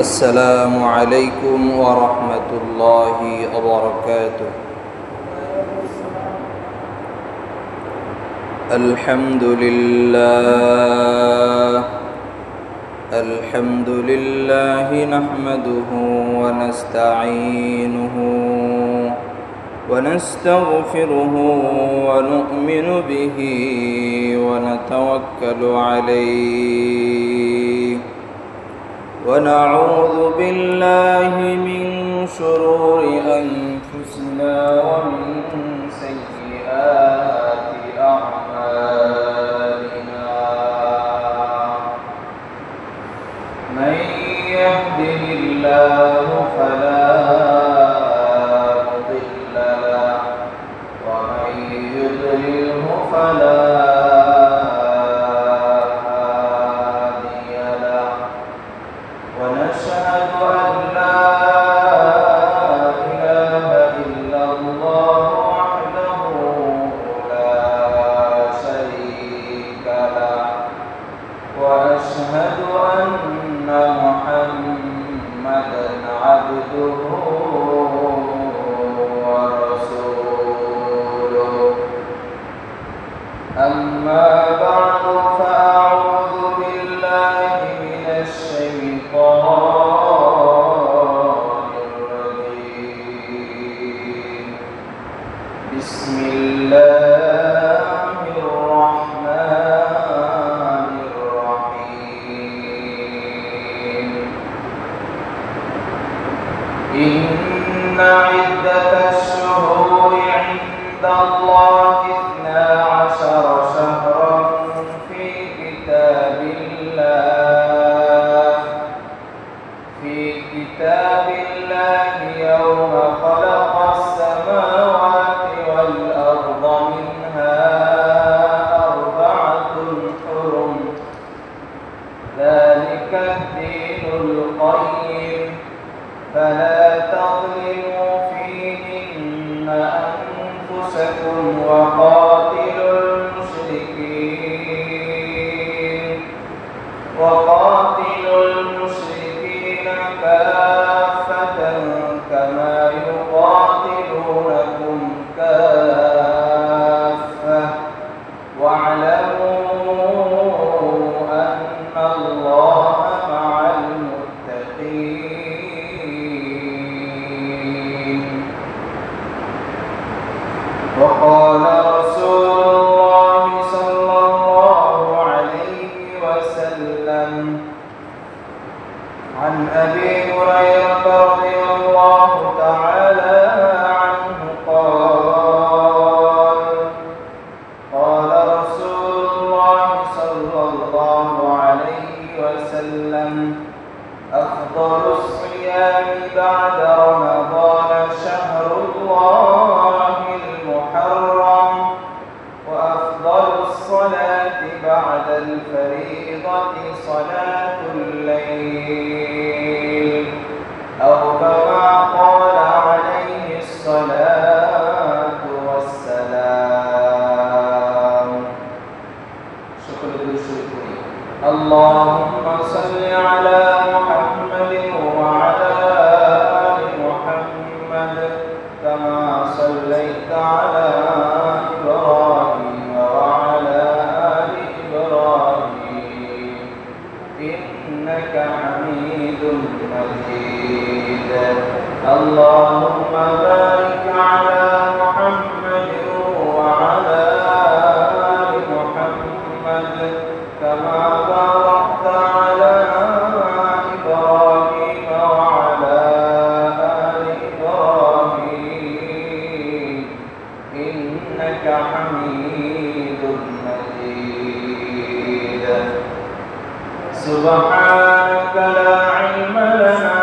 السلام عليكم ورحمة الله وبركاته. الحمد لله نحمده ونستعينه ونستغفره ونؤمن به ونتوكل عليه ونعوذ بالله من شرور أنفسنا ومن سيئات أعمالنا. من يهده الله فلا مضل له ومن يضلله فلا ونشهد أن لا إله إلا الله وحده لا شريك له وأشهد أن محمدا عبده ورسوله. أما بعد فأعوذ بالله من الشيطان الرجيم. بسم الله الرحمن الرحيم. إن عدة الشهور عند الله 12 شهرا في كتاب الله يوم خلق السماوات والأرض منها 4 حرم ذلك الدين القيم فلا تظلموا فيهن أنفسكم وقاتلوا المشركين كافة كما يقاتلونكم كافة واعلموا أن الله مع المتقين. وقال رسول الله صلى الله عليه وسلم عن أبي هريرة رضي الله تعالى عنه قال رسول الله صلى الله عليه وسلم أفضل الصيام بعد رمضان شهر الله المحرم وأفضل الصلاة بعد الفريضة صلاة الليل أو كما قال عليه الصلاة والسلام. اللهم صل على محمد وعلى آل محمد كما صليت على إبراهيم وعلى آل إبراهيم إنك حميد مجيد. اللهم بارك على محمد وعلى آل محمد كما باركت على إبراهيم وعلى آل إبراهيم إنك حميد مجيد. سبحانك لا علم لنا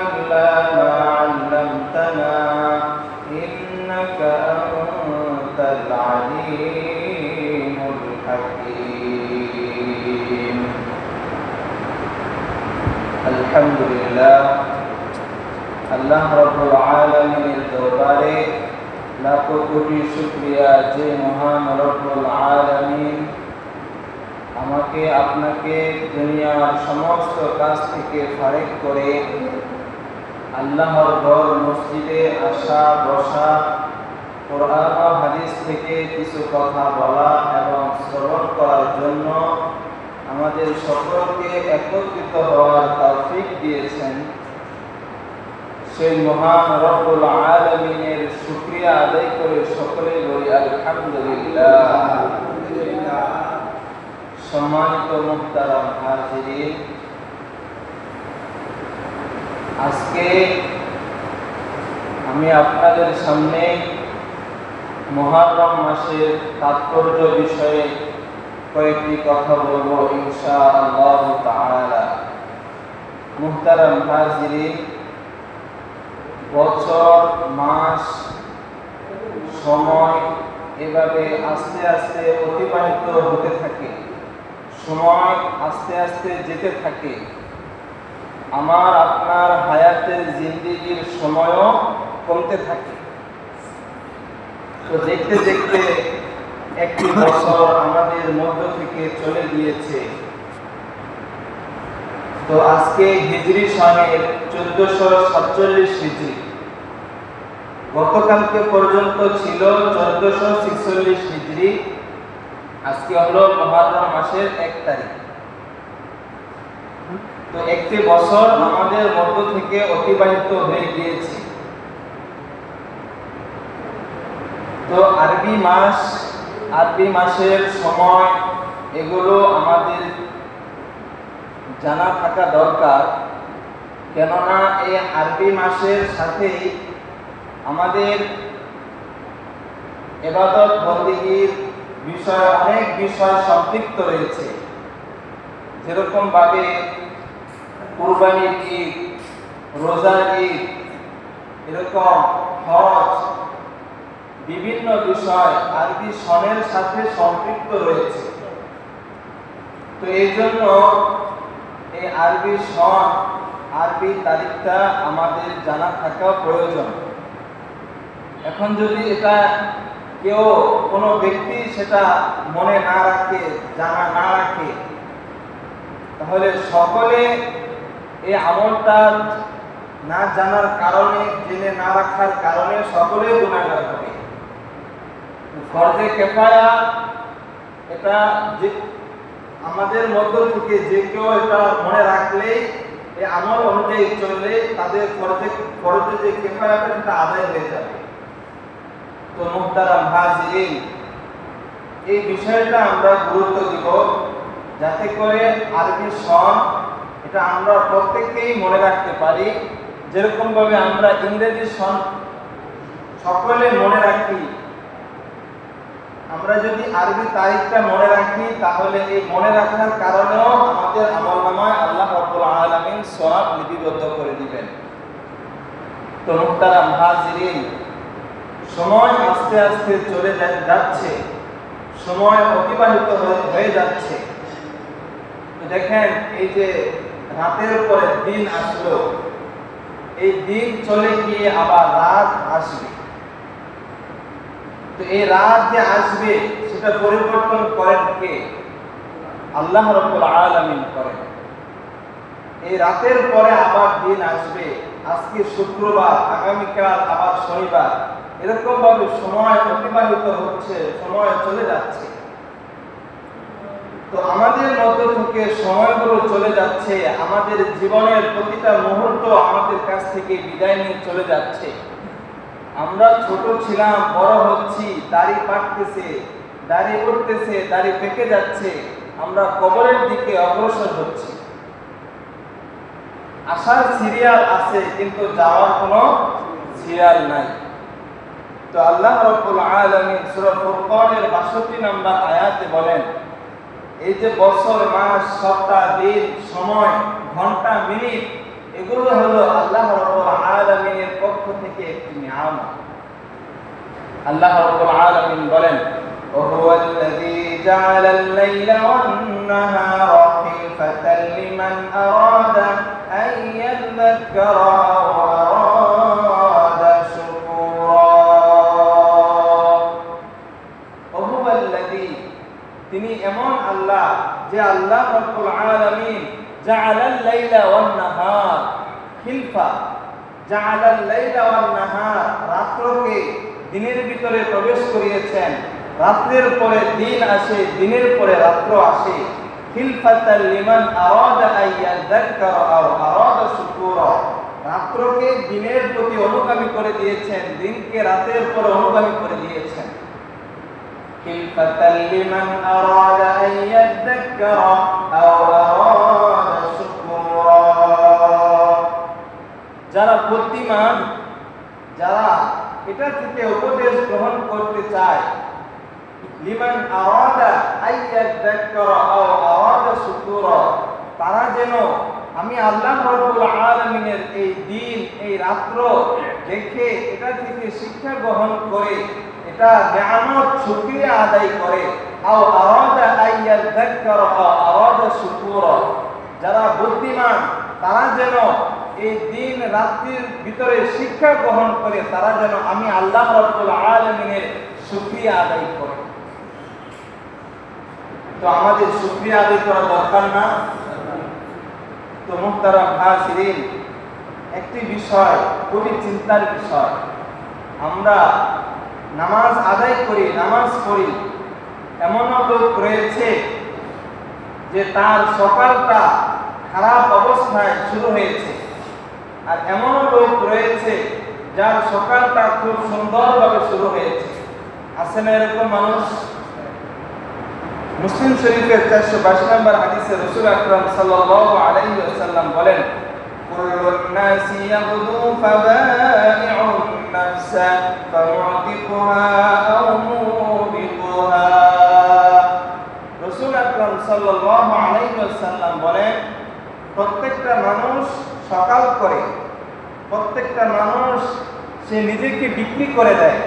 إلا ما علمتنا إنك أنت العليم الحكيم. الحمد لله আল্লাহ রাব্বুল আলামিনের দরবারে লাখো কোটি শুকরিয়া যে মহান রব্বুল আলামিন আমাকে আপনাকে দুনিয়ার সমস্ত কাজ থেকে ফারেক করে আল্লাহর ঘর মসজিদে আসা বসা, কোরআন ও হাদিস থেকে কিছু কথা বলা এবং শ্রবণ করার জন্য আমাদের সকলকে একত্রিত হওয়ার তৌফিক দিয়েছেন। সেই মহান রব্বুল আলামিনের শুকরিয়া আদায় করে সকলে বলি আলহামদুলিল্লাহ। সম্মানিত মুহতারাম হাজিরিন, আজকে আমি আপনাদের সামনে মুহররম মাসের তাৎপর্য বিষয়ে কয়েকটি কথা বলবো ইনশাআল্লাহ তাআলা। মুহতারাম হাজিরিন, বছর, মাস, সময় এভাবে আস্তে আস্তে অতিবাহিত হতে থাকে, সময় আস্তে আস্তে যেতে থাকে। আমার আপনার হায়াতের জিন্দেগির সময়ও কমতে থাকে। তো দেখতে দেখতে একটি বছর আমাদের মধ্য থেকে চলে গিয়েছে। তো আজকে হিজরি সনের 1447 হিজরি, গতকালকে পর্যন্ত ছিল 1446 হিজরি। আজকে হলো মুহররম মাসের 1 তারিখ। তো একটি বছর আমাদের মধ্য থেকে অতিবাহিত হয়ে গিয়েছে। তো আরবি মাসের সময় এগুলো আমাদের জানা থাকা দরকার, কেননা এই আরবি মাসের সাথেই আমাদের ইবাদত বন্দেগীর বিষয় অনেক বিষয় সম্পৃক্ত রয়েছে। যেরকম ভাবে কুরবানির ঈদ, রোজার ঈদ, এরকম হজ, বিভিন্ন বিষয় আরবি সনের সাথে সম্পৃক্ত রয়েছে। তো এই জন্য এই আরবি সন, আরবি তারিখটা আমাদের জানা থাকা প্রয়োজন। এখন যদি এটা কেউ কোনো ব্যক্তি সেটা মনে না রাখে, জানা না রাখে, তাহলে সকলে এই আমলটা না জানার কারণে, জেনে না রাখার কারণে সকলে গুনাহগার হবে। ফরজে কিফায়া, এটা যে আমাদের মধ্য থেকে যে কেউ এটা মনে রাখলেই, এই আমল অনুযায়ী চললে তাদের ফরজে যে কিফায়াটা সেটা আদায় হয়ে যাবে। তো মুহতারাম হাজিরিন, এই বিষয়টা আমরা গুরুত্ব দিব যাতে করে আরবি সন এটা আমরা প্রত্যেকেই মনে রাখতে পারি। যেরকম ভাবে আমরা ইংরেজি সন সকলে মনে রাখি, আমরা যদি আরবি তারিখটা মনে রাখি তাহলে এই মনে রাখার কারণেও আমাদের আমলনামায় আল্লাহ রাব্বুল আলামিন সওয়াব লিপিবদ্ধ করে দিবেন। তো মুহতারাম হাজিরিন, সময় আস্তে আস্তে চলে যাচ্ছে, সময় অতিবাহিত হয়ে যাচ্ছে। তো দেখেন, এই যে রাতের পরে দিন আসলো, এই দিন চলে গিয়ে আবার রাত আসবে। তো এই রাত যে আসবে সেটা পরিবর্তন করেন কে? আল্লাহ রাব্বুল আলামিন করেন। এই রাতের পরে আবার দিন আসবে। আজকে শুক্রবার, আগামীকাল আবার শনিবার, এরকম ভাবে সময় অতিবাহিত হচ্ছে, সময় চলে যাচ্ছে। তো আমাদের মধ্য থেকে সময়গুলো চলে যাচ্ছে, আমাদের জীবনের প্রতিটা মুহূর্ত আমাদের কাছ থেকে বিদায় নিয়ে চলে যাচ্ছে। আমরা ছোট ছিলাম, বড় হচ্ছি, দাড়ি পাকতেছে, দাড়ি উঠতেছে, দাড়ি পেকে যাচ্ছে, আমরা কবরের দিকে অগ্রসর হচ্ছি। আসার সিরিয়াল আছে কিন্তু যাওয়ার কোনো সিরিয়াল নাই। তো আল্লাহ রাব্বুল আলামিন সূরা ফুরকানের 62 নম্বর আয়াতে বলেন, এই যে বছর, মাস, সপ্তাহ, দিন, সময়, ঘন্টা, মিনিট, এগুলো হলো আল্লাহ রাব্বুল আলামিনের পক্ষ থেকে একটি নিয়ামত। আল্লাহ রাব্বুল আলামিন বলেন, ওয়াহুয়াল্লাযী জাআলাল লাইলা ওয়ান নাহারা খিলফাতান লিমান আরাদা আন ইয়াযযাক্কারা আও আরাদা শুকুরা। ওয়াহুয়াল্লাযী, তিনি এমন আল্লাহ যে আল্লাহ রাব্বুল আলামিন জাআলাল লাইলা ওয়ান নাহার খিলফা, জাআলাল লাইলা ওয়ান নাহার, রাত্রকে দিনের ভিতরে প্রবেশ করিয়েছেন, রাত্রের পরে দিন আসে, দিনের পরে রাত্র আসে, খিলফাতাল লিমান আরাদা আইয়াযাক্কারা আও আরাদা শুকুরা, রাত্রকে দিনের প্রতি অনুগামী করে দিয়েছেন, দিনকে রাতের পরে অনুগামী করে দিয়েছেন। খিলফাতাল লিমান আরাদা আইয়াযাক্কারা আও আরাদা শুকুরা, যারা বুদ্ধিমান, যারা এটা থেকে উপদেশ গ্রহণ করতে চায়, লিমান আরাদা আইয়াযাক্কারা আও আরাদা শুকুরা, তারা যেন আমি আল্লাহ রাব্বুল আলামিনের এই দিন, এই রাত্র দেখে এটা থেকে শিক্ষা গ্রহণ করে এটা নিয়ামত শুকরিয়া আদায় করে, আও আরাদা আইয়াযাক্কারা আও আরাদা শুকুরা, যারা বুদ্ধিমান তারা যেন এই দিন রাত্রির ভিতরে শিক্ষা গ্রহণ করে, তারা যেন আমি আল্লাহ রাব্বুল আলামিনের শুকরিয়া আদায় করে। তো আমাদের শুকরিয়া আদায় করা দরকার না? তো মুহতারাম হাজিরিন, একটি বিষয় খুবই চিন্তার বিষয়, আমরা নামাজ আদায় করি, নামাজ পড়ি, এমনও লোক রয়েছে যে তার সকালটা খারাপ অবস্থায় শুরু হয়েছে, আর এমনও লোক রয়েছে যার সকালটা খুব সুন্দরভাবে শুরু হয়েছে। আছে না এরকম মানুষ? মুসলিম শরীফের 422 নম্বর হাদিসে রাসূল আকরাম সাল্লাল্লাহু আলাইহি ওয়াসাল্লাম বলেন, কুল্লুন নাসি ইয়াগদু ফাবাইউন নাফসা ফামুতিকুহা আও মুবিকুহা। রাসূল আকরাম সাল্লাল্লাহু আলাইহি ওয়াসাল্লাম বলেন, প্রত্যেকটা মানুষ সকাল করে, প্রত্যেকটা মানুষ সে নিজেকে বিক্রি করে দেয়,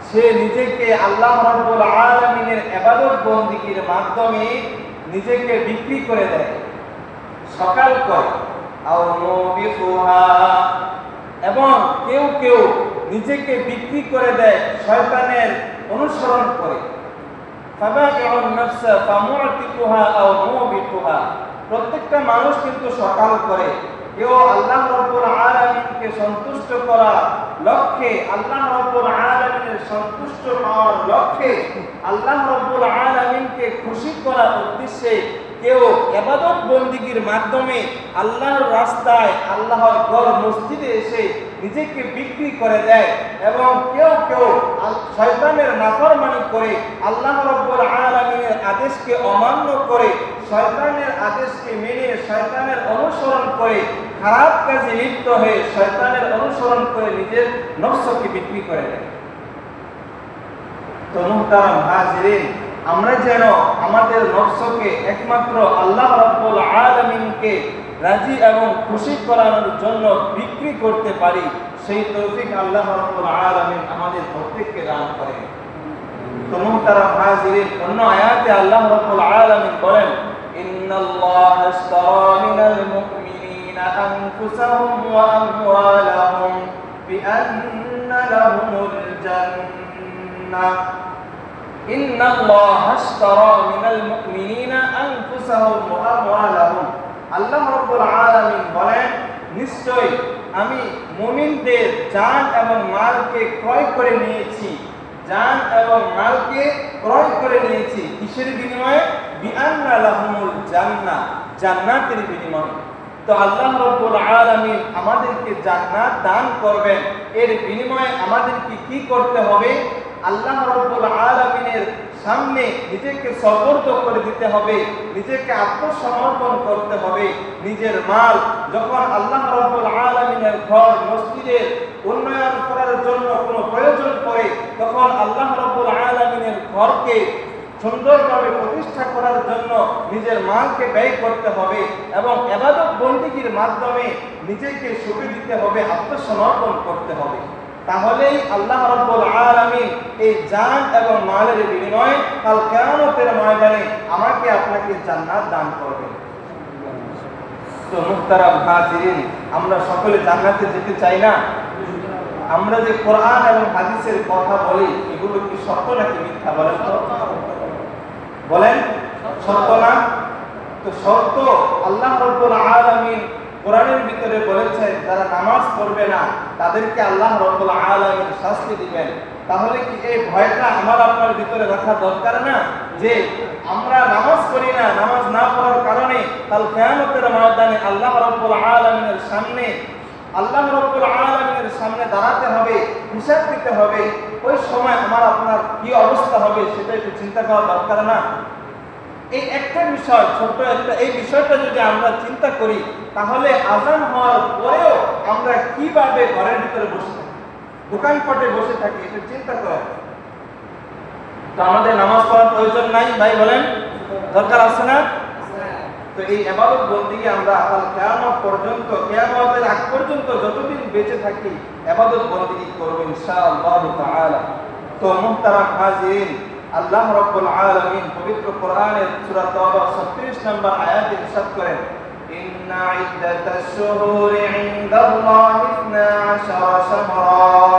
সে নিজেকে আল্লাহ রাব্বুল আলামিনের ইবাদত বন্দেগীর মাধ্যমে নিজেকে বিক্রি করে দেয়, সকাল করে, এবং কেউ কেউ নিজেকে বিক্রি করে দেয় শয়তানের অনুসরণ করে। প্রত্যেকটা মানুষ কিন্তু সকাল করে, কেউ আল্লাহ রাব্বুল আলামিনকে সন্তুষ্ট করার লক্ষ্যে, আল্লাহ রাব্বুল আলামিনের সন্তুষ্ট হওয়ার লক্ষ্যে, আল্লাহ রাব্বুল আলামিনকে খুশি করার উদ্দেশ্যে কেউ ইবাদত বন্দেগীর মাধ্যমে আল্লাহর রাস্তায়, আল্লাহর ঘর মসজিদে এসে নিজেকে বিক্রি করে দেয়, এবং কেউ কেউ শয়তানের নাফরমানি করে, আল্লাহ রাব্বুল আলামিনের আদেশকে অমান্য করে, শয়তানের আদেশকে মেনে শয়তানের অনুসরণ করে, খারাপ কাজে লিপ্ত হয়ে শয়তানের অনুসরণ করে নিজের নফসকে বিক্রি করে দেয়। তো মুহতারাম হাজিরিন, আমরা যেন আমাদের নফসকে একমাত্র আল্লাহ রাব্বুল আলামিনকে রাজি এবং খুশি করানোর জন্য বিক্রি করতে পারি, সেই তৌফিক আল্লাহ রাব্বুল আলামিন আমাদের প্রত্যেককে দান করেন। তো মুহতারাম হাজিরিন, অন্য আয়াতে আল্লাহ রাব্বুল আলামিন বলেন, ইন্নাল্লাহা আশতারা মিনাল মুমিনিনা আনফুসাহুম ওয়া আমওয়ালাহুম বিআন্না লাহুমুল জান্নাহ। ইন্নাল্লাহা আশতারা মিনাল মুমিনিনা আনফুসাহুম ওয়া আমওয়ালাহুম, আল্লাহ রাব্বুল আলামিন বলেন, নিশ্চয় আমি মুমিনদের জান এবং মালকে ক্রয় করে নিয়েছি, জান এবং মালকে ক্রয় করে নিয়েছি, কিসের বিনিময়ে? বিআন্না লাহুমুল জান্নাহ, জান্নাতের বিনিময়ে। তো আল্লাহ রাব্বুল আলামিন আমাদেরকে জান্নাত দান করবেন, এর বিনিময়ে আমাদেরকে কি করতে হবে? আল্লাহ রাব্বুল আলামিনের সামনে নিজেকে সমর্পণ করে দিতে হবে, নিজেকে আত্মসমর্পণ করতে হবে। নিজের মাল যখন আল্লাহ রাব্বুল আলামিনের ঘর মসজিদের উন্নয়ন করার জন্য কোনো প্রয়োজন পড়ে, তখন আল্লাহ রাব্বুল আলামিনের ঘরকে সুন্দরভাবে প্রতিষ্ঠা করার জন্য নিজের মালকে ব্যয় করতে হবে, এবং ইবাদত বন্দেগীর মাধ্যমে নিজেকে সঁপে দিতে হবে, আত্মসমর্পণ করতে হবে। তাহলেই আল্লাহ রাব্বুল আলামিন এই জান এবং মালের বিনিময়ে কাল কিয়ামতের ময়দানে আমাকে আপনাকে জান্নাত দান করবেন। তো মুহতারাম হাজিরিন, আমরা সকলে জান্নাতে যেতে চাই না? আমরা যে কোরআন এবং হাদিসের কথা বলি এগুলো কি সত্য নাকি মিথ্যা বলেন তো? বলেন সত্য না? তো সত্য। আল্লাহ রাব্বুল আলামিন কোরআনের ভিতরে বলেছেন যারা নামাজ পড়বে না তাদেরকে আল্লাহ রাব্বুল আলামিন শাস্তি দিবেন। তাহলে কি এই ভয়টা আমার আপনার ভিতরে রাখা দরকার না যে আমরা নামাজ পড়ি না, নামাজ না পড়ার কারণে কাল কিয়ামতের ময়দানে আল্লাহ রাব্বুল আলামিনের সামনে দাঁড়াতে হবে, হিসাব দিতে হবে। ওই সময় আমার আপনার কি অবস্থা হবে সেটা একটু চিন্তা করা দরকার না? এই একটা বিষয়, ছোট্ট একটা এই বিষয়টা যদি আমরা চিন্তা করি তাহলে আযান হওয়ার পরেও আমরা কিভাবে ঘরের ভিতরে বসে থাকি, দোকানপাটে বসে থাকি, এটা চিন্তা করা। তো আমাদের নামাজ পড়ার প্রয়োজন নাই ভাই? বলেন দরকার আছে না? তো এই ইবাদত বন্দেগী আমরা কাল কিয়ামত পর্যন্ত, কিয়ামতের আগ পর্যন্ত যতদিন বেঁচে থাকি ইবাদত বন্দেগী করব ইনশাআল্লাহ তাআলা। তো মুহতারাম হাজিরিন, আল্লাহ রাব্বুল আলামিন পবিত্র কোরআনের সূরা তাওবা 36 নম্বর আয়াতে ইরশাদ করেন, ইন্না ইদ্দাতাশ শুহুরি ইনদাল্লাহি 12 শাহরা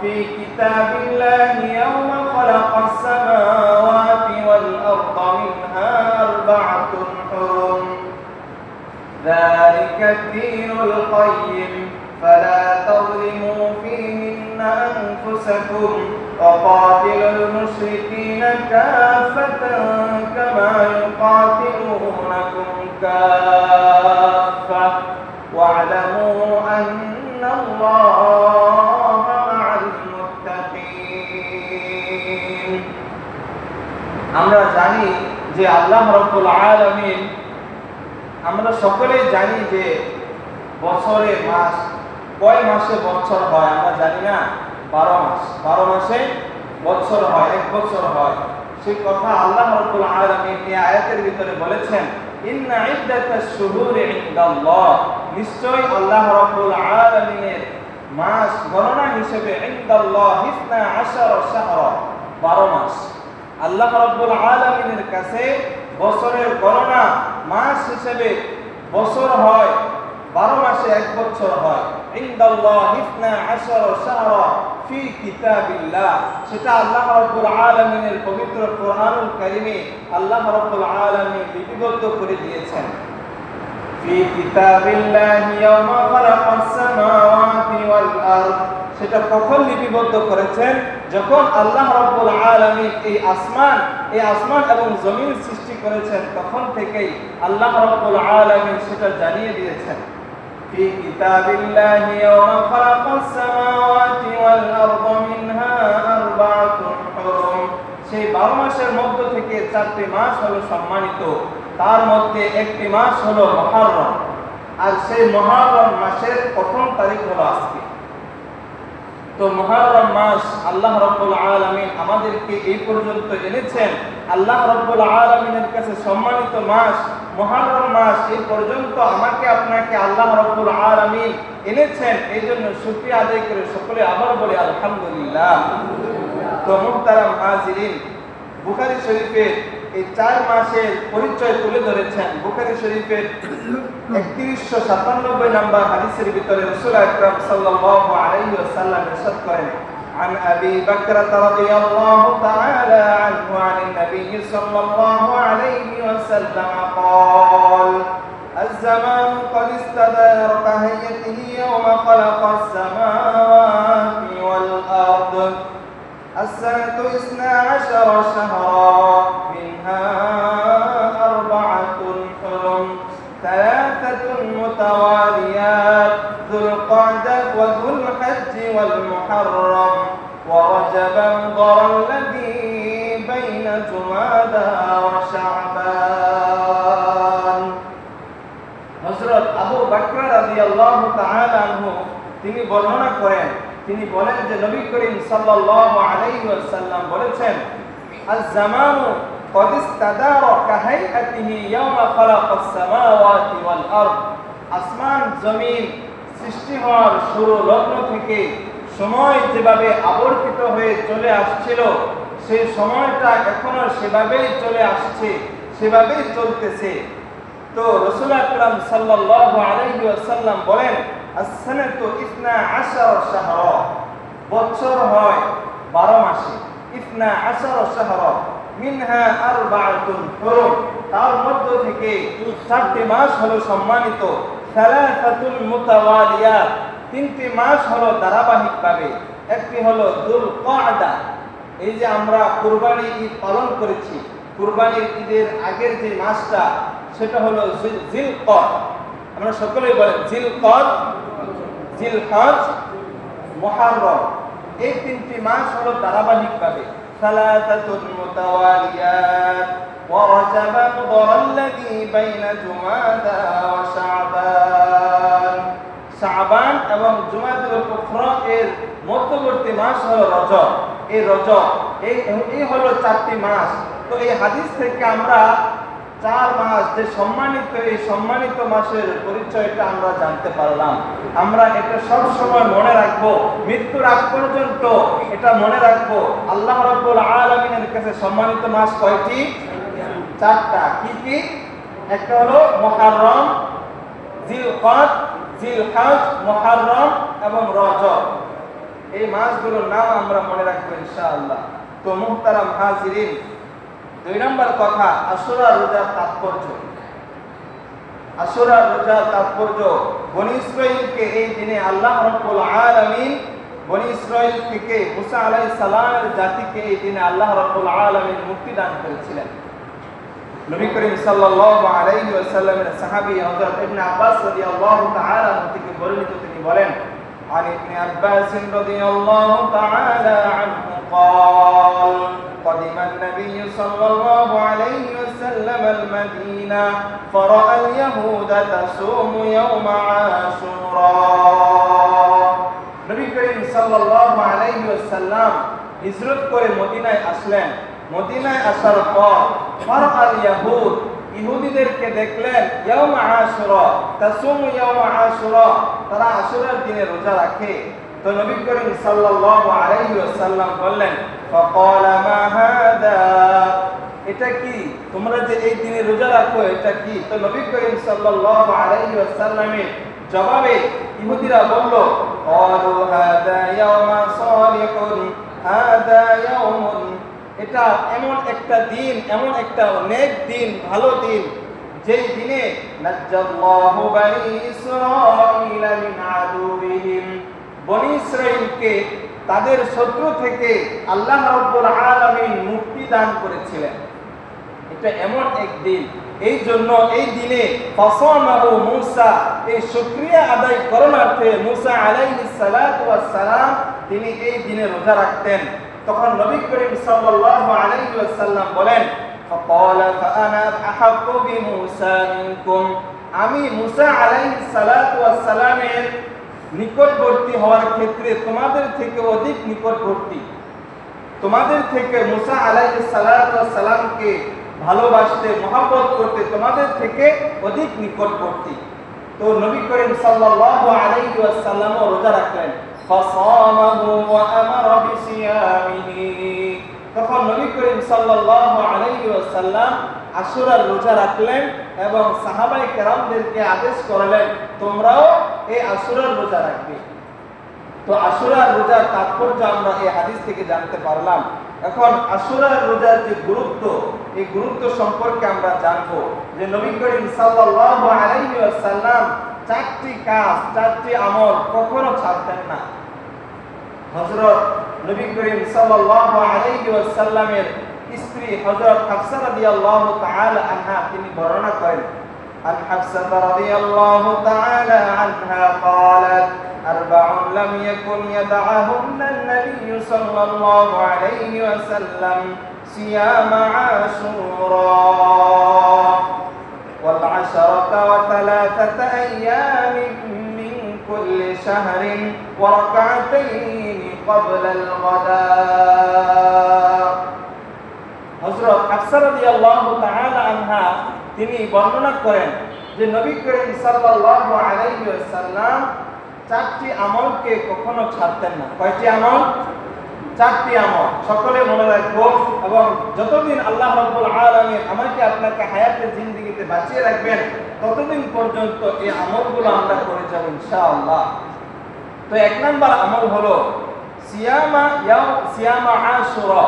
ফি কিতাবিল্লাহি ইয়াওমা খালাকাস সামাওয়াতি ওয়াল আরদা মিনহা আরবা'তুন হুরুম যালিকা ad-দীনুল কাইয়্যিম فلا تظلموا فيهن أنفسكم وقاتلوا المشركين كافة كما يقاتلونكم كافة واعلموا أن الله مع المتقين। আমরা জানি যে আল্লাহ রাব্বুল আলামিন, আমরা সকলেই জানি যে বছরে মাস, কয় মাসে বছর হয় আমরা জানি না? 12 মাস। 12 মাসে বছর হয়, এক বছর হয়। সেই কথা আল্লাহ রাব্বুল আলামিন এই আয়াতের ভিতরে বলেছেন, ইন্না ইদ্দাতাশ শুহুরি ইনদাল্লাহ, নিশ্চয় আল্লাহ রাব্বুল আলামিনের মাস গণনা হিসেবে ইনদাল্লাহ 12 শাহরা, 12 মাস। আল্লাহ রাব্বুল আলামিনের কাছে বছরের গণনা মাস হিসেবে বছর হয়, 12 মাসে এক বছর হয়। ইনদাল্লাহ 12 শাহরা ফি কিতাবিল্লাহ, সেটা আল্লাহ রাব্বুল আলামিনের পবিত্র কোরআনুল কারীমে আল্লাহ রাব্বুল আলামিন লিপিবদ্ধ করে দিয়েছেন। ফি কিতাবিল্লাহি ইয়াওমা খালাকাস সামাওয়াতি ওয়াল আরদ, সেটা কখন লিপিবদ্ধ করেছেন? যখন আল্লাহ রাব্বুল আলামিন এই আসমান এবং জমিন সৃষ্টি করেছেন তখন থেকেই আল্লাহ রাব্বুল আলামিন সেটা জানিয়ে দিয়েছেন। في كتاب الله يوم خلق السماوات والأرض منها 4 حرم, সেই 12 মাসের মধ্য থেকে 4টি মাস হলো সম্মানিত, তার মধ্যে একটি মাস হলো মুহররম। আর সেই মুহররম মাসের প্রথম তারিখ হলো আজকে। তো মুহররম মাস আল্লাহ রাব্বুল আলামিন আমাদেরকে এই পর্যন্ত এনেছেন। আল্লাহ রাব্বুল আলামিনের কাছে সম্মানিত মাস মুহররম মাস এই পর্যন্ত আমাকে আপনাকে আল্লাহ রাব্বুল আলামিন এনেছেন। এই জন্য শুকরিয়া আদায় করে সকলে আবার বলি আলহামদুলিল্লাহ। তো মুহতারাম হাজিরিন, বুখারী শরীফের এই 4 মাসের পরিচয় তুলে ধরেছেন। বুখারী শরীফের 3197 নম্বর হাদিসের ভিতরে রাসূল আকরাম সাল্লাল্লাহু আলাইহি ওয়াসাল্লাম ইরশাদ করেন, عن أبي بكرة رضي الله تعالى عنه عن النبي صلى الله عليه وسلم قال الزمان قد استدار كهيئته يوم خلق السماوات والأرض السنة 12 شهرا منها 4 حرم 3 متواليات ذو القعدة وذو الحج والمحرم ورجب مضر الذي بين جمادى وشعبان। হযরত আবু বকর রাদিয়াল্লাহু তাআলা আনহু তিনি বর্ণনা করেন, তিনি বলেন যে নবী করিম সাল্লাল্লাহু আলাইহি ওয়াসাল্লাম বলেছেন, আয-জামানু قد استدار كهيئته يوم خلق السماوات والأرض, আসমান জমিন সৃষ্টি হওয়ার শুরু লগ্ন থেকে সময় যেভাবে আবর্তিত হয়ে চলে আসছিল সেই সময়টা এখনো সেভাবেই চলে আসছে, সেভাবেই চলতেছে। তো রাসূল আকরাম সাল্লাল্লাহু আলাইহি ওয়াসাল্লাম বলেন, আস-সানাতু 12 শাহরা, বছর হয় 12 মাসে, 12 শাহরা মিনহা আরবাআতুন হুরুম, তার মধ্য থেকে 4টি মাস হলো সম্মানিত, সালাসাতুল মুতাওয়ালিয়াত, 3টি মাস হলো ধারাবাহিকভাবে, একটি হলো যুল কআদা, এই যে আমরা কুরবানি ঈদ পালন করেছি, কুরবানির ঈদের আগের যে মাসটা সেটা হলো জিলকদ, আমরা সকলেই বলেন জিলকদ, জিলহজ, মুহররম, এই 3টি মাস হলো ধারাবাহিকভাবে সালাসাতুল মুতাওয়ালিয়াত ওয়া রাজাব মুদর আল্লাযী বাইনা জুমাদা ওয়া শাবান, শাবান এবং জুমাদুল উখরা এর মধ্যবর্তী মাস হলো রজব, এই রজব এই হলো 4টি মাস। তো এই হাদিস থেকে আমরা 4 মাস যে সম্মানিত, এই সম্মানিত মাসের পরিচয়টা আমরা জানতে পারলাম। আমরা এটা সব সময় মনে রাখবো, মৃত্যুর আগ পর্যন্ত এটা মনে রাখবো। আল্লাহ রাব্বুল আলামিনের কাছে সম্মানিত মাস কয়টি? 4টা। কি কি? একটা হলো মুহররম, জিলকদ, জিলহজ, মুহররম এবং রজব। এই মাসগুলোর নাম আমরা মনে রাখবো ইনশাআল্লাহ। তো মুহতারাম হাজিরিন, 2 নম্বর কথা, আশুরা রোজার তাৎপর্য। আশুরা রোজার তাৎপর্য, বনী ইসরাঈলকে এই দিনে আল্লাহ রাব্বুল আলামিন, বনী ইসরাঈল থেকে মুসা আলাইহিস সালামের জাতিকে এই দিনে আল্লাহ রাব্বুল আলামিন মুক্তি দান করেছিলেন। নবী করিম সাল্লাল্লাহু আলাইহি ওয়াসাল্লামের সাহাবী হযরত ইবনে আব্বাস রাদিয়াল্লাহু তাআলা থেকে বর্ণিত, তিনি বলেন, عن ابن عباس رضي الله تعالى عنه قال قدم النبي صلى الله عليه وسلم المدينة فرأى اليهود تصوم يوم عاشوراء। নবী করিম সাল্লাল্লাহু আলাইহি ওয়াসাল্লাম হিজরত করে মদিনায় আসলেন। মদিনায় আসার পর ফারআল ইয়াহুদ, ইহুদিদেরকে দেখলেন, ইয়াউম আশুরা, তাসুমু ইয়াউম আশুরা, তারা আশুরার দিনে রোজা রাখে। তো নবী করিম সাল্লাল্লাহু আলাইহি ওয়াসাল্লাম বললেন, ফাকালা মা হাদা, এটা কি? তোমরা যে এই দিনে রোজা রাখো, এটা কি? তো নবী করিম সাল্লাল্লাহু আলাইহি ওয়াসাল্লামের জবাবে ইহুদিরা বলল, ক্বালু হাদা ইয়াউমা সালিহুন, হাদা ইয়াউমুন, এটা এমন একটা দিন, এমন একটা নেক দিন, ভালো দিন, যেই দিনে নাজ্জাল্লাহু বনী ইসরাঈল মিন আদুবিহিম, বনী ইসরাঈলকে তাদের শত্রু থেকে আল্লাহ রাব্বুল আলামিন মুক্তি দান করেছিলেন। এটা এমন এক দিন, এই জন্য এই দিনে ফাসামাহু মূসা, এই শুকরিয়া আদায় করণার্থে মুসা আলাইহিস সালাতু ওয়াস সালাম তিনি এই দিনে রোজা রাখতেন। তখন নবী করিম সাল্লাল্লাহু আলাইহি ওয়াসাল্লাম বলেন, ফাকালা ফাআনা আহাক্কু বিমূসা মিনকুম, আমি মুসা আলাইহিস সালাতু ওয়াস সালামের নিকটবর্তী হওয়ার ক্ষেত্রে তোমাদের থেকে অধিক নিকটবর্তী, তোমাদের থেকে মুসা আলাইহিস সালাতু ওয়াস সালামকে ভালোবাসতে, মহব্বত করতে তোমাদের থেকে অধিক নিকটবর্তী। তো নবী করিম সাল্লাল্লাহু আলাইহি ওয়াসাল্লাম রোজা রাখলেন। ফাসামাহু ওয়া আমারা বিসিয়ামিহি, তখন নবী করিম সাল্লাল্লাহু আলাইহি ওয়াসাল্লাম আশুরার রোজা রাখলেন এবং সাহাবায়ে কেরামদেরকে আদেশ করলেন, তোমরাও এই আশুরার রোজা রাখবে। তো আশুরার রোজার তাৎপর্য আমরা এই হাদিস থেকে জানতে পারলাম। এখন আশুরার রোজার যে গুরুত্ব, এই গুরুত্ব সম্পর্কে আমরা জানবো যে নবী করিম সাল্লাল্লাহু আলাইহি ওয়াসাল্লাম 4টি কাজ, 4টি আমল কখনো ছাড়তেন না। হযরত নবী করিম সাল্লাল্লাহু আলাইহি ওয়াসাল্লামের স্ত্রী হযরত হাফসা রাদিয়াল্লাহু তাআলা আনহা তিনি বর্ণনা করেন, আন হাফসা রাদিয়াল্লাহু তাআলা আনহা قالت أربع لم يكن يدعهن النبي صلى الله عليه وسلم صيام عاشوراء والعشرة وثلاثة أيام من كل شهر وركعتين قبل الغداء। হযরত হাফসা রাদিয়াল্লাহু তাআলা আনহা তিনি বর্ণনা করেন যে নবী করিম সাল্লাল্লাহু আলাইহি ওয়াসাল্লাম 4টি আমলকে কখনো ছাড়তেন না। কয়টি আমল? 4টি আমল। সকলে মনে রাখবো এবং যতদিন আল্লাহ রাব্বুল আলামিন আমাকে আপনাকে হায়াতে জিন্দেগিতে বাঁচিয়ে রাখবেন ততদিন পর্যন্ত এই আমলগুলো আমরা করে যাব ইনশাআল্লাহ। তো 1 নাম্বার আমল হলো সিয়ামা আশুরা,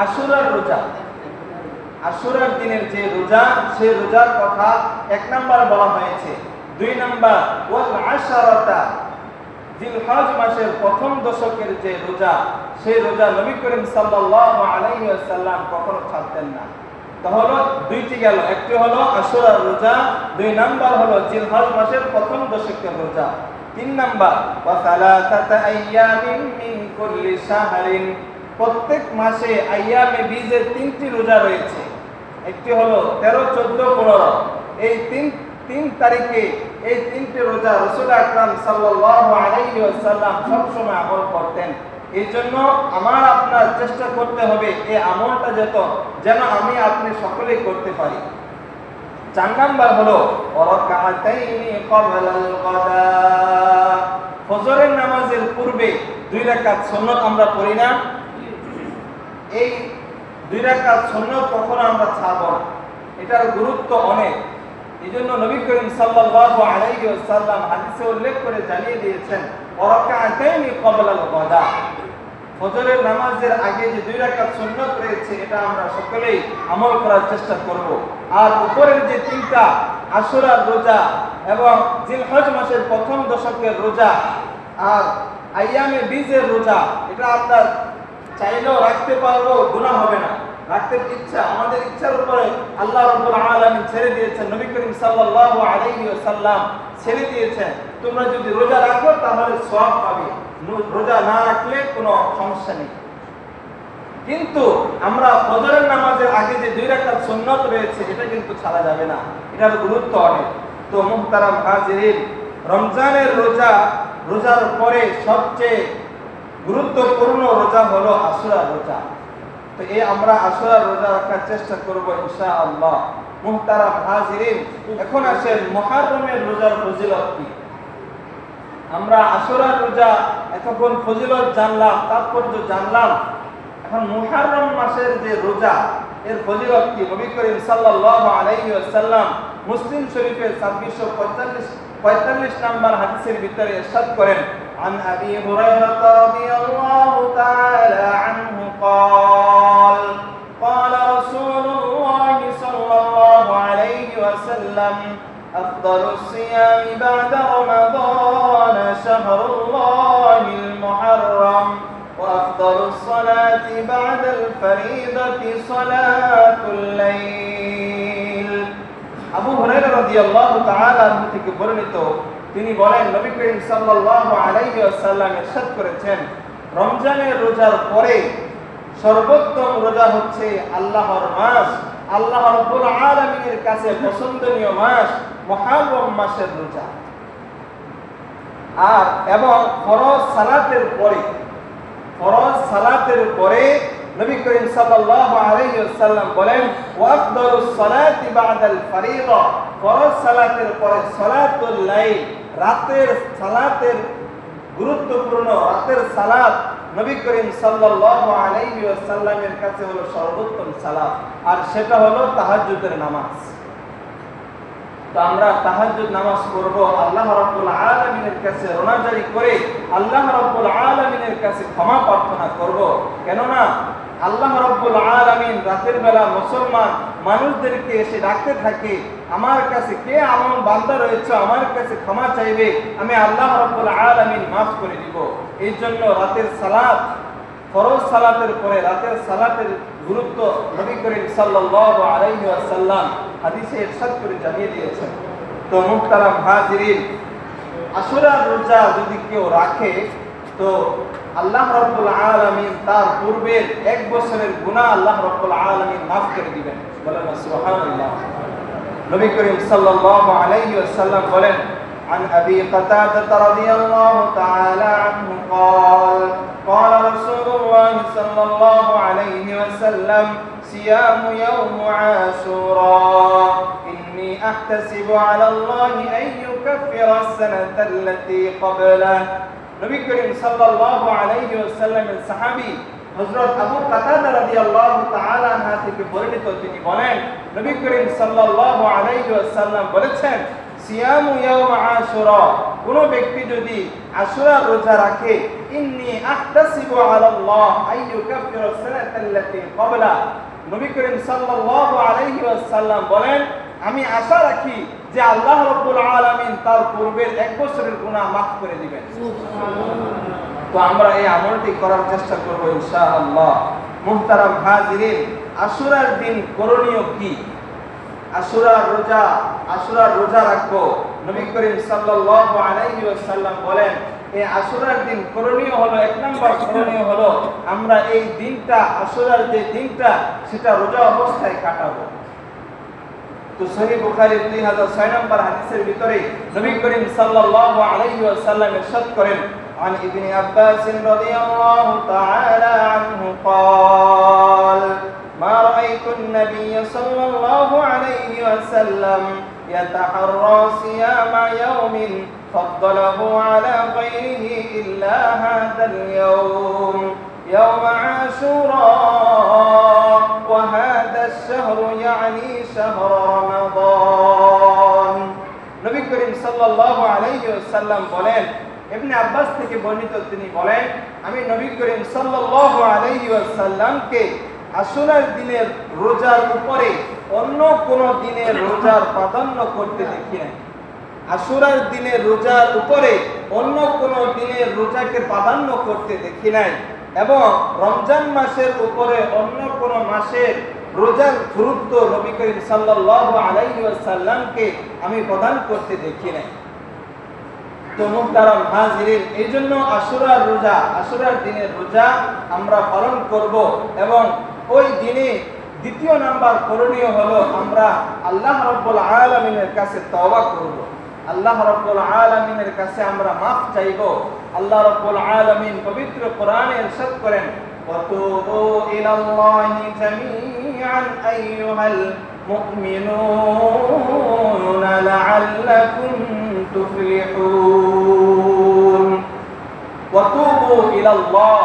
আশুরার রোজা। আশুরার দিনের যে রোজা, সেই রোজার কথা 1 নাম্বার বলা হয়েছে। 2 নাম্বার ওয়াল আশারাতা, জিলহজ মাসের প্রথম দশকের যে রোজা, সেই রোজা নবী করিম সাল্লাল্লাহু আলাইহি ওয়াসাল্লাম কখনো ছাড়তেন না। তাহলে দুইটি গেল, একটি হলো আশুরার রোজা, 2 নাম্বার হলো জিলহজ মাসের প্রথম দশকের রোজা। 3 নাম্বার ওয়া সালাসাতা আইয়ামিন মিন কুল্লি শাহরিন, প্রত্যেক মাসে আইয়ামে বীজের 3টি রোজা রয়েছে। একটি হলো 13, 14, 15। এই তিন তারিখে এই 3টি রোজা রাসূল আকরাম সাল্লাল্লাহু আলাইহি ওয়াসাল্লাম সব সময় আমল করতেন। এই জন্য আমার আপনার চেষ্টা করতে হবে এই আমলটা যেন আমি আপনি সকলেই করতে পারি। 4 নাম্বার হলো রাকাতাইনি ক্বাবলাল গাদা, ফজরের নামাজের পূর্বে 2 রাকাত সুন্নাত আমরা পড়ি না? এই 2 রাকাত সুন্নাত কখনো আমরা ছাড়ব না, এটার গুরুত্ব অনেক। এইজন্য নবী করিম সাল্লাল্লাহু আলাইহি ওয়াসাল্লাম হাদিসে উল্লেখ করে জানিয়ে দিয়েছেন রাকাতাইনি ক্বাবলাল গাদা, ফজরের নামাজের আগে যে 2 রাকাত সুন্নাত রয়েছে এটা আমরা সকলেই আমল করার চেষ্টা করব। আর উপরের যে 3টা আশুরার রোজা এবং জিলহজ মাসের প্রথম দশকের রোজা আর আইয়ামে বীজের রোজা, এটা আপনার চাইলেও রাখতে পারবো, গুনাহ হবে না। রাখতে ইচ্ছা, আমাদের ইচ্ছার উপরে আল্লাহ রাব্বুল আলামিন ছেড়ে দিয়েছেন, নবী করিম সাল্লাল্লাহু আলাইহি ওয়াসাল্লাম ছেড়ে দিয়েছেন। তোমরা যদি রোজা রাখো তাহলে সওয়াব পাবে, রোজা না রাখলে কোনো সমস্যা নেই। কিন্তু আমরা ফজরের নামাজের আগে যে 2 রাকাত সুন্নাত রয়েছে এটা কিন্তু ছাড়া যাবে না, এটার গুরুত্ব অনেক। তো মুহতারাম হাজিরিন, রমজানের রোজার পরে সবচেয়ে গুরুত্বপূর্ণ রোজা হলো আশুরার রোজা। তো এই আমরা আশুরার রোজা রাখার চেষ্টা করব ইনশাআল্লাহ। মুহতারাম হাজিরিন, এখন আসেন মুহররমের রোজার ফজিলত কি। আমরা আশুরার রোজা এতক্ষণ ফজিলত জানলাম, তাৎপর্য জানলাম। এখন মুহররম মাসের যে রোজা, এর ফজিলত কি? নবী করিম সাল্লাল্লাহু আলাইহি ওয়াসাল্লাম মুসলিম শরীফের 2645 নাম্বার হাদিসের ভিতরে ইরশাদ করেন, عن أبي هريرة رضي الله تعالى عنه قال قال رسول الله صلى الله عليه وسلم أفضل الصيام بعد رمضان شهر الله المحرم وأفضل الصلاة بعد الفريضة صلاة الليل। আবু হুরায়রা রাদিয়াল্লাহু তাআলা আনহু থেকে বর্ণিত, তিনি বলেন নবী করিম সাল্লাল্লাহু আলাইহি ওয়াসাল্লাম ইরশাদ করেছেন, রমজানের রোজার পরে সর্বোত্তম রোজা হচ্ছে আল্লাহর মাস, আল্লাহ রাব্বুল আলামিনের কাছে পছন্দনীয় মাস মুহররম মাসের রোজা। আর এবং ফরজ সালাতের পরে নবী করিম সাল্লাল্লাহু আলাইহি ওয়াসাল্লাম বলেন ওয়াফদালুস সালাতি বাদাল ফরিদা, ফরজ সালাতের পরে সালাতুল লাইল, রাতের সালাতের গুরুত্বপূর্ণ রাতের সালাত নবী করিম সাল্লাল্লাহু আলাইহি ওয়াসাল্লামের কাছে হলো সর্বোত্তম সালাত, আর সেটা হলো তাহাজ্জুদের নামাজ। তো আমরা তাহাজ্জুদ নামাজ পড়ব, আল্লাহ রাব্বুল আলামিনের কাছে রোনাজারি করে আল্লাহ রাব্বুল আলামিনের কাছে ক্ষমা প্রার্থনা করব। কেননা আল্লাহ রাব্বুল আলামিন রাতের বেলা মুসলমান মানুষদেরকে এসে ডাকতে থাকে, আমার কাছে কে এমন বান্দা রয়েছে আমার কাছে ক্ষমা চাইবে, আমি আল্লাহ রাব্বুল আলামিন মাফ করে দিব। এই জন্য রাতের সালাত, ফরজ সালাতের পরে রাতের সালাতের গুরুত্ব নবী করিম সাল্লাল্লাহু আলাইহি ওয়াসাল্লাম হাদিসে ইরশাদ করে জানিয়ে দিয়েছেন। তো মুহতারাম হাজিরিন, আশুরার রোজা যদি কেউ রাখে তো আল্লাহ রাব্বুল আলামিন তার পূর্বের 1 বছরের গুনাহ আল্লাহ রাব্বুল আলামিন মাফ করে দিবেন। বলেন সুবহানাল্লাহ। নবী করিম সাল্লাল্লাহু আলাইহি ওয়াসাল্লাম বলেন, عن أبي قتادة رضي الله تعالى عنه قال قال رسول الله صلى الله عليه وسلم صيام يوم عاشوراء إني أحتسب على الله أن يكفر السنة التي قبله। নবী করিম সাল্লাল্লাহু আলাইহি ওয়াসাল্লামের সাহাবী হযরত আবু কাতাদা রাদিয়াল্লাহু তাআলা আনহু থেকে বর্ণিত, তিনি বলেন নবী করিম সাল্লাল্লাহু আলাইহি ওয়াসাল্লাম বলেছেন, সিয়ামু ইয়াউম আশুরা, কোন ব্যক্তি যদি আশুরা রোজা রাখে, ইন্নী আহতাসিবু আলাল্লাহ আইয়ুকাফিরা সানাতাল্লাতী ক্বাবলা। নবী করিম সাল্লাল্লাহু আলাইহি ওয়াসাল্লাম বলেন, আমি আশা রাখি যে আল্লাহ রাব্বুল আলামিন তার পূর্বের 1 বছরের গুনাহ মাফ করে দিবেন। তো আমরা এই আমলটি করার চেষ্টা করব ইনশাআল্লাহ। মুহতারাম হাজিরিন, আশুরার দিন করণীয় কি? আশুরার রোজা রাখবো। নবী করিম সাল্লাল্লাহু আলাইহি ওয়াসাল্লাম বলেন, এই আশুরার দিন করণীয় হলো, 1 নম্বর করণীয় হলো আমরা এই দিনটা, আশুরার যে দিনটা, সেটা রোজা অবস্থায় কাটাবো। তো সহিহ বুখারীর 3006 নম্বর হাদিসের ভিতরে নবী করিম সাল্লাল্লাহু আলাইহি ওয়াসাল্লাম ইরশাদ করেন, عن ابن عباس رضي الله تعالى عنه قال ما رأيت النبي صلى الله عليه وسلم يتحرى صيام يوم فضله على غيره إلا هذا اليوم يوم عاشوراء وهذا الشهر يعني شهر رمضان। নবী করিম সাল্লাল্লাহু আলাইহি ওয়াসাল্লাম বলেন, ইবনে আব্বাস থেকে বর্ণিত, তিনি বলেন, আমি নবী করিম সাল্লাল্লাহু আলাইহি ওয়াসাল্লামকে আশুরার দিনের রোজার উপরে অন্য কোন দিনের রোজার প্রাধান্য করতে দেখি নাই। আশুরার দিনের রোজার উপরে অন্য কোন দিনের রোজাকে প্রাধান্য করতে দেখি নাই, এবং রমজান মাসের উপরে অন্য কোন মাসের রোজার গুরুত্ব নবী করিম সাল্লাল্লাহু আলাইহি ওয়াসাল্লামকে আমি প্রদান করতে দেখি নাই। তো মুহতারাম হাজিরিন, এই জন্য আশুরার দিনের রোজা আমরা পালন করব, এবং ওই দিনে 2 নাম্বার করণীয় হলো আমরা আল্লাহ রাব্বুল আলামিনের কাছে তওবা করব। আল্লাহ রাব্বুল আলামিনের কাছে আমরা মাফ চাইব। আল্লাহ রাব্বুল আলামিন পবিত্র কোরআনে ইরশাদ করেন, ওয়াতুবু ইলাল্লাহি জামিআন আইয়ুহাল মুমিনুনা লাআল্লাকুম তুফলিহুন। ওয়াতুবু ইলাল্লাহ,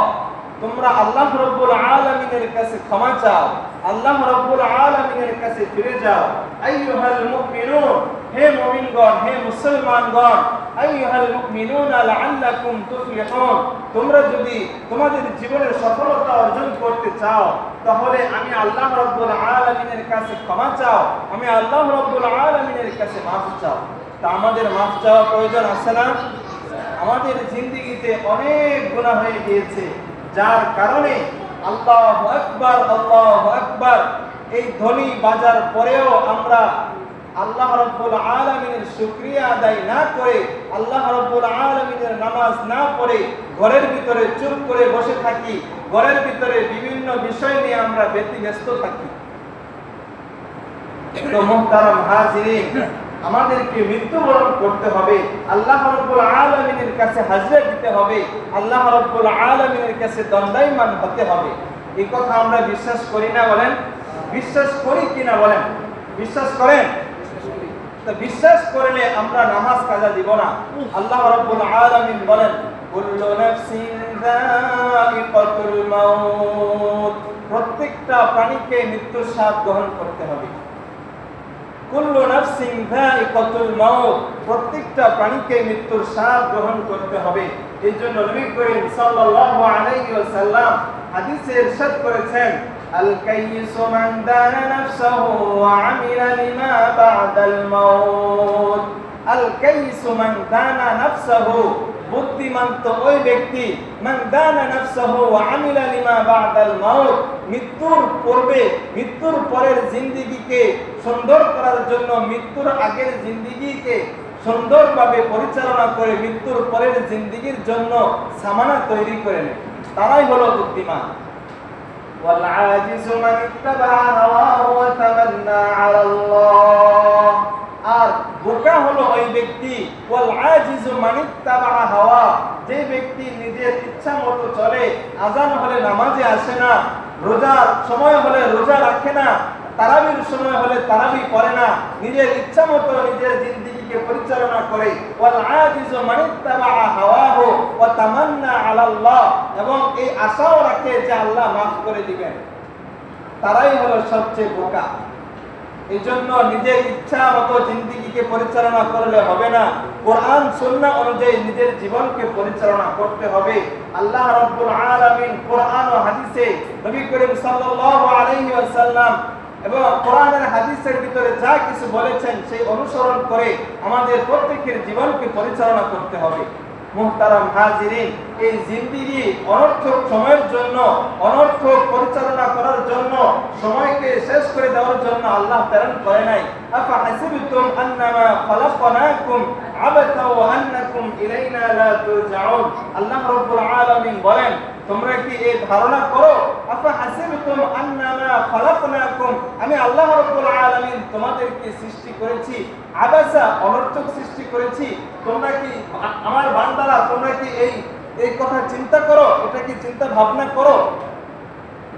তোমরা আল্লাহ রাব্বুল আলামিনের কাছে ক্ষমা চাও, আল্লাহ রাব্বুল আলামিনের কাছে ফিরে যাও। আইয়ুহাল মুমিনুন, হে মুমিনগণ, হে মুসলমানগণ, আইয়ুহাল মুমিনুনা লাআল্লাকুম তুফলিহুন, তোমরা যদি তোমাদের জীবনের সফলতা অর্জন করতে চাও, তাহলে আমি আল্লাহ রাব্বুল আলামিনের কাছে ক্ষমা চাও, আমি আল্লাহ রাব্বুল আলামিনের কাছে মাফ চাও। তা আমাদের মাফ চাওয়া প্রয়োজন আছে না? আমাদের জিন্দেগিতে অনেক গুনাহ হয়ে গিয়েছে, যার কারণে আল্লাহু আকবার এই ধ্বনি বাজার পরেও আমরা আল্লাহ রাব্বুল আলামিনের শুকরিয়া আদায় না করে, আল্লাহ রাব্বুল আলামিনের নামাজ না পড়ে ঘরের ভিতরে চুপ করে বসে থাকি, ঘরের ভিতরে বিভিন্ন বিষয় নিয়ে আমরা ব্যতিব্যস্ত থাকি। তো মুহতারাম হাজিরিন, আমাদেরকে মৃত্যুবরণ করতে হবে, আল্লাহ রাব্বুল আলামিনের কাছে হাজিরা দিতে হবে, আল্লাহ রাব্বুল আলামিনের কাছে দণ্ডায়মান হতে হবে। এই কথা আমরা বিশ্বাস করি না? বলেন, বিশ্বাস করি কিনা বলেন? বিশ্বাস করেন? তো বিশ্বাস করলে আমরা নামাজ কাজা দিব না। আল্লাহ রাব্বুল আলামিন বলেন, কুল্লু নাফসিন যায়িকাতুল মাউত, প্রত্যেকটা প্রাণীকে মৃত্যুর স্বাদ গ্রহণ করতে হবে। কুল্লু নাফসিন যায়িকাতুল মাউত, প্রত্যেকটা প্রাণীকে মৃত্যুর স্বাদ গ্রহণ করতে হবে। এই জন্য নবী করিম সাল্লাল্লাহু আলাইহি ওয়াসাল্লাম হাদিসে ইরশাদ করেছেন, আল কাইয়িসু মান দানা নাফসাহু ওয়া আমিলা লিমা বা'দাল মাউত। আল কাইয়িসু মান দানা নাফসাহু, বুদ্ধিমান তো ওই ব্যক্তি, মান দানা নাফসাহু ওয়া আমিলা লিমা বা'দাল মাউত, মৃত্যুর পূর্বে, মৃত্যুর পরের জিন্দেগিকে সুন্দর করার জন্য, মৃত্যুর আগের জিন্দেগিকে সুন্দরভাবে পরিচালনা করে মৃত্যুর পরের জিন্দেগির জন্য সামানা তৈরি করে নেয়, তারাই হলো বুদ্ধিমান। ওয়াল আজিজু মান ইত্তাবা হাওয়াহু ওয়া তামান্না আলা আল্লাহ, আর বোকা হলো ওই ব্যক্তি, ওয়াল আজিজু মান ইত্তাবা হাওয়া, যে ব্যক্তি নিজের ইচ্ছা মতো চলে, আযান হলে নামাজে আসে না, রোজার সময় হলে রোজা রাখে না, তারাবির সময় হলে তারাবি পড়ে না, নিজের ইচ্ছা মতো নিজের জিন্দেগিকে পরিচালনা করে। ওয়াল আজিজু মান ইত্তাবা হাওয়াহু ওয়া তামান্না আলা আল্লাহ, এবং এই আশাও রাখে যে আল্লাহ মাফ করে দিবেন, তারাই হলো সবচেয়ে বোকা। এই জন্য নিজের ইচ্ছা মতো জিন্দেগিকে পরিচালনা করলে হবে না, কোরআন সুন্নাহ অনুযায়ী নিজের জীবনকে পরিচালনা করতে হবে। আল্লাহ রাব্বুল আলামিন কোরআন ও হাদিসে নবী করিম সাল্লাল্লাহু আলাইহি ওয়াসাল্লাম এবং কোরআনের হাদিসের ভিতরে যা কিছু বলেছেন সেই অনুসরণ করে আমাদের প্রত্যেকের জীবনকে পরিচালনা করতে হবে। মুহতারাম হাজিরিন, এই জিন্দেগি অনর্থক সময়ের জন্য, অনর্থক পরিচালনা করার জন্য, সময়কে শেষ করে দেওয়ার জন্য আল্লাহ প্রেরণ করে নাই। আফা হাসিবতুম আন্নামা খালাকনাকুম আবাসা ওয়া আন্নাকুম ইলাইনা লা তুরজাউন। আল্লাহ রাব্বুল আলামিন বলেন, তোমরা কি এই ধারণা করো, আফা হাসিবতুম আন্নামা খালাকনাকুম, আমি আল্লাহ রাব্বুল আলামিন তোমাদেরকে সৃষ্টি করেছি আবাসা, অনর্থক সৃষ্টি করেছি? তোমরা কি আমার বান্দারা, তোমরা কি এই কথা চিন্তা করো, এটা কি চিন্তা ভাবনা করো?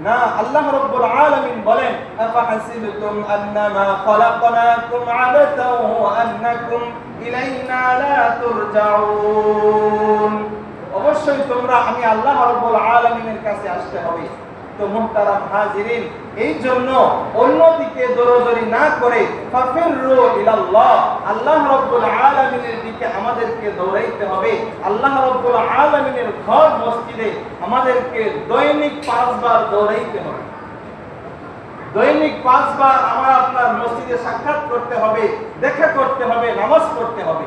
না, আল্লাহ রাব্বুল আলামিন বলেন, আফা হাসিবতুম আন্নামা খালাকনাকুম আবাসা ওয়া আন্নাকুম ইলাইনা লা তুরজাউন। অবশ্যই তোমরা আমি আল্লাহ রাব্বুল আলামিনের কাছে আসতে হবে। তো মুহতারাম হাজিরিন, এই জন্য অন্যদিকে দৌড়াদৌড়ি না করে ফাফিরু ইলাল্লাহ, আল্লাহ রাব্বুল আলামিনের দিকে আমাদেরকে দৌড়াইতে হবে। আল্লাহ রাব্বুল আলামিনের ঘর মসজিদে আমাদেরকে দৈনিক 5 বার দৌড়াইতে হবে। দৈনিক 5 বার আমার আপনার মসজিদে সাক্ষাৎ করতে হবে, দেখা করতে হবে, নামাজ পড়তে হবে।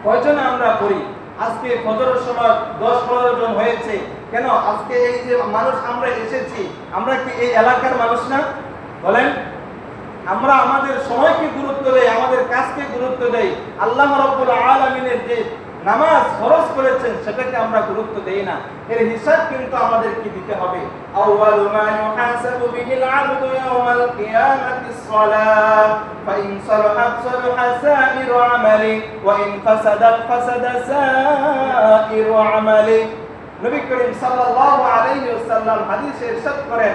কয়জনে আমরা পড়ি? আজকে ফজরের সময় 10-15 জন হয়েছে। কেন? আজকে এই যে মানুষ আমরা এসেছি, আমরা কি এই এলাকার মানুষ না? বলেন, আমরা আমাদের সময়কে গুরুত্ব দেই, আমাদের কাজকে গুরুত্ব দেই। আল্লাহ রাব্বুল আলামিনের যে নামাজ ফরজ করেছেন সেটাকে আমরা গুরুত্ব দেই না। এর হিসাব কিন্তু আমাদেরকে দিতে হবে। আউয়ালু মা ইউহাসাবু বিহিল আবদু ইয়াওমাল কিয়ামাতিস সালাত, ফাইন সালাহাত সালাহা সাইরু আমালি ওয়া ইন ফাসাদাত ফাসাদা সাইরু আমালি। নবী করিম সাল্লাল্লাহু আলাইহি ওয়াসাল্লাম হাদিসে ইরশাদ করেন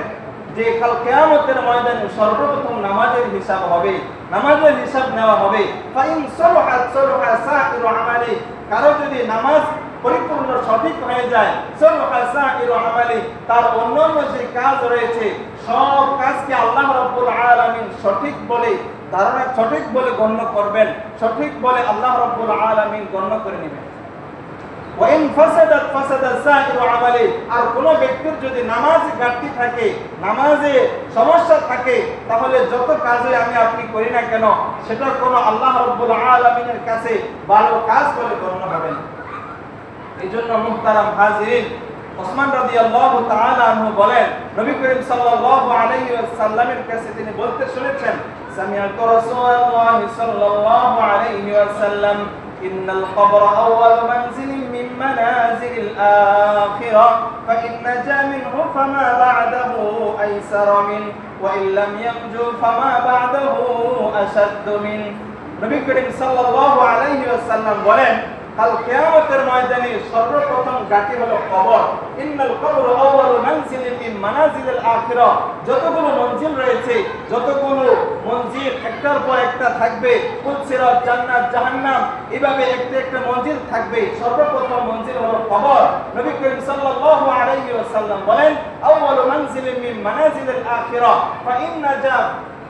যে কাল কিয়ামতের ময়দানে সর্বপ্রথম নামাজের হিসাব হবে, নামাজের হিসাব নেওয়া হবে। ফাইন সালাহাত সালাহা সাইরু আমালি, কারো যদি নামাজ পরিপূর্ণ সঠিক হয়ে যায়, সালাহা সাইরু আমালি, তার অন্যান্য যে কাজ রয়েছে সব কাজকে আল্লাহ রাব্বুল আলামিন সঠিক বলে ধারণা, সঠিক বলে গণ্য করবেন, সঠিক বলে আল্লাহ রাব্বুল আলামিন গণ্য করে নেবেন। ওয়াইন ফাসাদাত ফাসাদা সাইরু আমালি, আর কোন ব্যক্তির যদি নামাজে ঘাটতি থাকে, নামাজে সমস্যা থাকে, তাহলে যত কাজে আমি আপনি করি না কেন সেটা কোনো আল্লাহ রাব্বুল আলামিনের কাছে ভালো কাজ বলে গণ্য হবে না। এইজন্য মুহতারাম হাজিরিন, ওসমান রাদিয়াল্লাহু তাআলা আনহু বলেন, নবী করিম সাল্লাল্লাহু আলাইহি ওয়াসাল্লামের কাছে তিনি বলতে শুনেছেন, সামিআতু রাসূলুল্লাহি সাল্লাল্লাহু আলাইহি ওয়াসাল্লাম, ইন্নাল কবরা আউয়ালু মানজিলিন মিন মানাজিলিল আখিরা, ফাইন নাজা মিনহু ফামা বা'দাহু আইসারা মিন, ওয়া ইন লাম ইয়ানজু ফামা বা'দাহু আশাদ্দু মিন। নবী করিম সাল্লাল্লাহু আলাইহি ওয়াসাল্লাম বলেন, কাল কিয়ামতের ময়দানে সর্বপ্রথম ঘাঁটি হলো কবর। ইন্নাল কবর আউয়ালু মানজিলিন মিন মানাজিলিল আখিরা, যতগুলো মঞ্জিল রয়েছে, যতগুলো মঞ্জিল একটার পর একটা থাকবে, ফুলসিরাত, জান্নাত, জাহান্নাম, এভাবে একটা একটা মঞ্জিল থাকবে। সর্বপ্রথম মঞ্জিল হলো কবর। নবী করিম সাল্লাল্লাহু আলাইহি ওয়াসাল্লাম বলেন, আউয়ালু মানজিলিন মিন মানাজিলিল আখিরা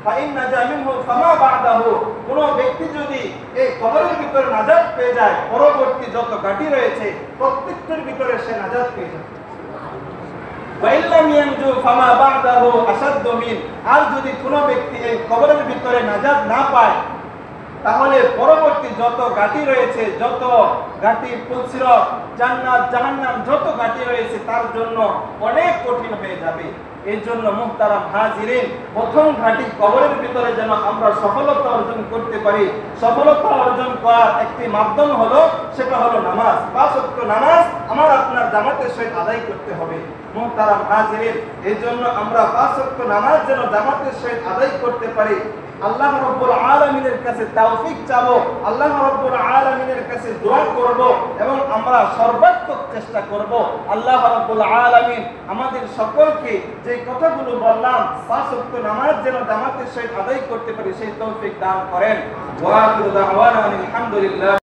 ফাইন নাজা মিনহু ফামা বা'দাহু, কোন ব্যক্তি যদি এই কবরের ভিতরে নাজাত পেয়ে যায়, পরবর্তী যত ঘাঁটি রয়েছে প্রত্যেকটার ভিতরে সে নাজাত পেয়ে যায়। ওয়া ইন লাম ইয়ানজু ফামা বা'দাহু আশাদ্দু মিন, আর যদি কোন ব্যক্তি এই কবরের ভিতরে নাজাত না পায়, তাহলে পরবর্তী যত ঘাঁটি রয়েছে, যত ঘাঁটি, ফুলসিরাত, জান্নাত, জাহান্নাম, যত ঘাঁটি রয়েছে তার জন্য অনেক কঠিন হয়ে যাবে। এই জন্য মুহতারাম হাজিরিন, প্রথম ঘাঁটি কবরের ভিতরে যেন আমরা সফলতা অর্জন করতে পারি, সফলতা অর্জন করার একটি মাধ্যম হলো, সেটা হলো নামাজ। 5 ওয়াক্ত নামাজ আমার আপনার জামাতের সহিত আদায় করতে হবে। মুহতারাম হাজিরিন, এই জন্য আমরা 5 ওয়াক্ত নামাজ যেন জামাতের সহিত আদায় করতে পারি, আল্লাহ রাব্বুল আলামিনের কাছে তৌফিক চাবো, আল্লাহ রাব্বুল আলামিনের কাছে দোয়া করব এবং আমরা সর্বাত্মক চেষ্টা করব আল্লাহ রাব্বুল আলামিন আমাদের সকলকে যে কথাগুলো বললাম 5 ওয়াক্ত নামাজ যেন জামাতের সহিত আদায় করতে পারি সেই তৌফিক দান করেন। ওয়া আখিরু দাওয়ানা আলহামদুলিল্লাহ।